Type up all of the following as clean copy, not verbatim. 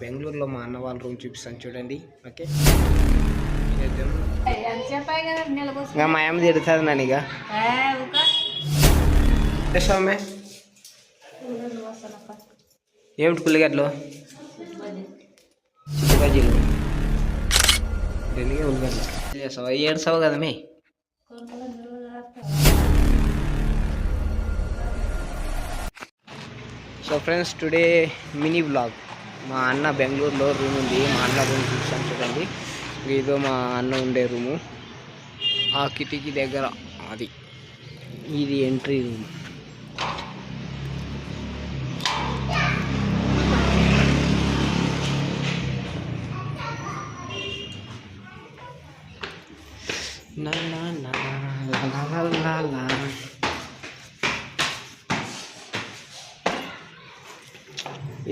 బెంగళూరులో మా అన్న వాళ్ళ రూమ్ చూపిస్తాను చూడండి. ఓకే, ఇంకా మా అమ్మ తిడుతుంది నన్ను. ఇక చేస్తామే ఏమిటి పుల్లిగడ్డలు చిట్టుబజ్జీలు ఎందుకే ఉల్లిగడ్డలు చేస్తావా? ఏడుస్తావు కదా మే. So friends, today mini blog. మా అన్న బెంగళూరులో రూమ్ ఉంది, మా అన్న రూమ్ చూస్తాను చూడండి. ఇదో మా అన్న ఉండే రూము, ఆ కిటికీ దగ్గర అది. ఇది ఎంట్రీ రూమ్.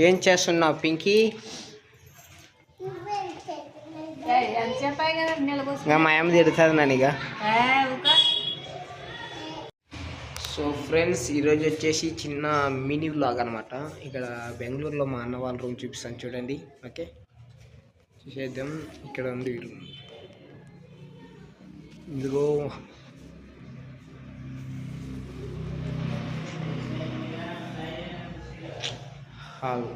ఏం చేస్తున్నావు పింకీ? ఇంకా మా అమ్మ తిడుతుంది నన్ను. ఇక సో ఫ్రెండ్స్, ఈరోజు వచ్చేసి చిన్న మినీ వ్లాగ్ అనమాట. ఇక్కడ బెంగళూరులో మా అన్న వాళ్ళ రూమ్ చూపిస్తాను చూడండి. ఓకే, చూసేద్దాం. ఇక్కడ ఉంది రూమ్, ఇందులో హాల్.